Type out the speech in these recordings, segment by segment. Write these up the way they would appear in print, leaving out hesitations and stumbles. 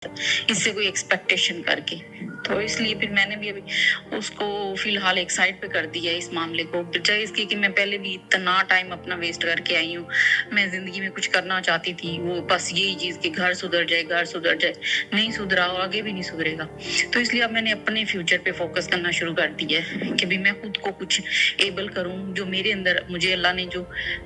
اس سے کوئی ایکسپیکٹیشن کر کے. تو اس لیے پھر میں نے بھی ابھی اس کو فی الحال ایک سائڈ پہ کر دیا ہے اس معاملے کو، بجائے اس کی کہ میں پہلے بھی اتنا ٹائم اپنا ویسٹ کر کے آئی ہوں. میں زندگی میں کچھ کرنا چاہتی تھی، وہ بس یہی چیز کہ گھر سدھر جائے، گھر سدھر جائے. نہیں سدھرا اور آگے بھی نہیں سدھرے گا. تو اس لیے اب میں نے اپنے فیوچر پہ فوکس کرنا شروع کر دیا ہے کہ بھی میں خود کو کچھ ایبل کروں. جو میرے اندر مجھے اللہ نے جو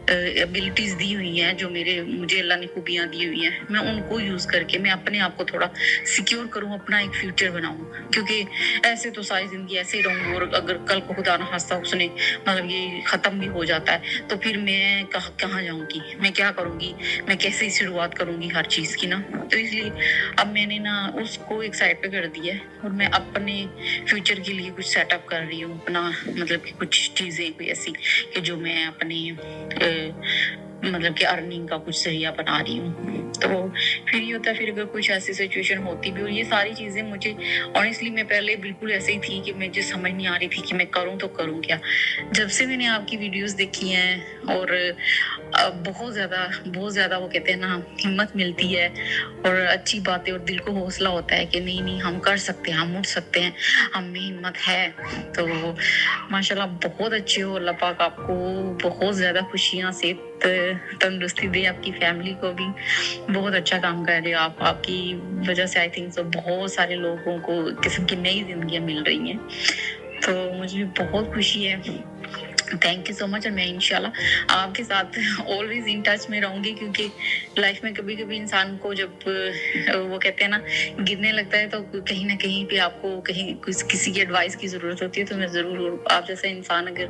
ایبلٹیز دی ہوئی ہیں، جو مجھے اللہ نے خوبیاں دی ہوئی ہیں، میں ان کو یوز کر کے میں اپنے آپ کو تھوڑا سیکیور کروں، اپنا ایک فیوچر بناؤں. کیونکہ ایسے تو ساری زندگی ایسے ہی رہوں گی، اور اگر کل کو خدا نہ خواستہ اس نے مطلب یہ ختم بھی ہو جاتا ہے تو پھر میں کہاں جاؤں گی، میں کیا کروں گی، میں کیسے شروعات کروں گی ہر چیز کی نا. تو اس لیے اب میں نے نا اس کو ایک سائڈ پہ کر دیا ہے، اور میں اپنے فیوچر کے لیے کچھ سیٹ اپ کر رہی ہوں. اپنا مطلب کہ کچھ چیزیں کوئی ایسی کہ جو میں اپنے مطلب کہ ارننگ کا کچھ ذریعہ بنا رہی ہوں. تو پھر یہ ہوتا ہے، پھر اگر کچھ ایسی سچویشن ہوتی بھی، اور یہ ساری چیزیں مجھے آنیسٹلی میں پہلے بالکل ایسے ہی تھی کہ مجھے سمجھ نہیں آ رہی تھی کہ میں کروں تو کروں کیا. جب سے میں نے آپ کی ویڈیوز دیکھی ہیں اور بہت زیادہ وہ کہتے ہیں نا ہمت ملتی ہے، اور اچھی باتیں، اور دل کو حوصلہ ہوتا ہے کہ نہیں ہم کر سکتے ہیں، ہم اٹھ سکتے ہیں، ہم میں ہمت ہے. تو ماشاءاللہ بہت اچھے ہو. اللہ پاک آپ کو بہت زیادہ خوشیاں سے تندرستی دے، آپ کی فیملی کو بھی بہت اچھا کام کر رہے ہو آپ. آپ کی وجہ سے آئی تھنک سو بہت سارے لوگوں کو قسم کی نئی زندگیاں مل رہی ہیں. تو مجھے بہت خوشی ہے. تھینک یو سو مچ. اور میں انشاءاللہ آپ کے ساتھ آلویز ان ٹچ میں رہوں گی، کیونکہ لائف میں کبھی کبھی انسان کو جب وہ کہتے ہیں نا گرنے لگتا ہے، تو کہیں نہ کہیں پہ آپ کو کہیں کسی کی ایڈوائس کی ضرورت ہوتی ہے. تو میں ضرور آپ جیسا انسان اگر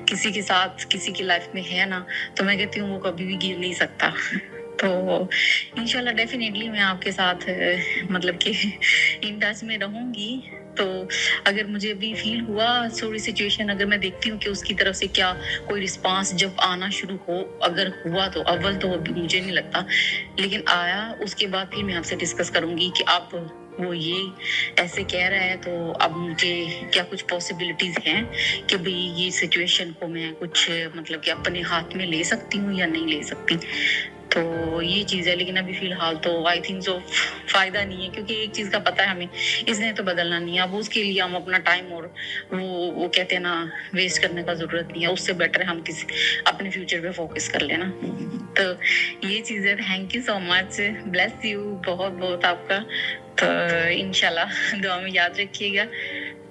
کسی کے ساتھ کسی کی لائف میں ہے نا، تو میں کہتی ہوں وہ کبھی بھی گر نہیں سکتا. تو انشاءاللہ ڈیفینیٹلی میں آپ کے ساتھ مطلب کہ ان ٹچ میں رہوں گی. تو اگر مجھے بھی فیل ہوا تھوڑی سچویشن، اگر میں دیکھتی ہوں کہ اس کی طرف سے کیا کوئی رسپانس جب آنا شروع ہو، اگر ہوا تو اول تو مجھے نہیں لگتا، لیکن آیا اس کے بعد پھر میں آپ سے ڈسکس کروں گی کہ آپ وہ یہ ایسے کہہ رہا ہے تو اب مجھے کیا کچھ پاسبلٹیز ہیں کہ بھی یہ سچویشن کو میں کچھ مطلب کہ اپنے ہاتھ میں لے سکتی ہوں یا نہیں لے سکتی. تو یہ چیز ہے. لیکن ابھی فی الحال تو آئی تھنک سو فائدہ نہیں ہے، کیونکہ ایک چیز کا پتہ ہے ہمیں، اس نے تو بدلنا نہیں ہے. اب اس کے لیے ہم اپنا ٹائم اور وہ کہتے ہیں نا ویسٹ کرنے کا ضرورت نہیں ہے. اس سے بیٹر ہے ہم اپنے فیوچر پہ فوکس کر لینا. تو یہ چیز ہے. Thank you so much. Bless you بہت بہت آپ کا. تو انشاءاللہ دعا میں یاد رکھیے گا.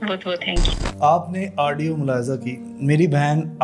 بہت بہت تھینک یو. آپ نے آڈیو ملاحظہ کی، میری بہن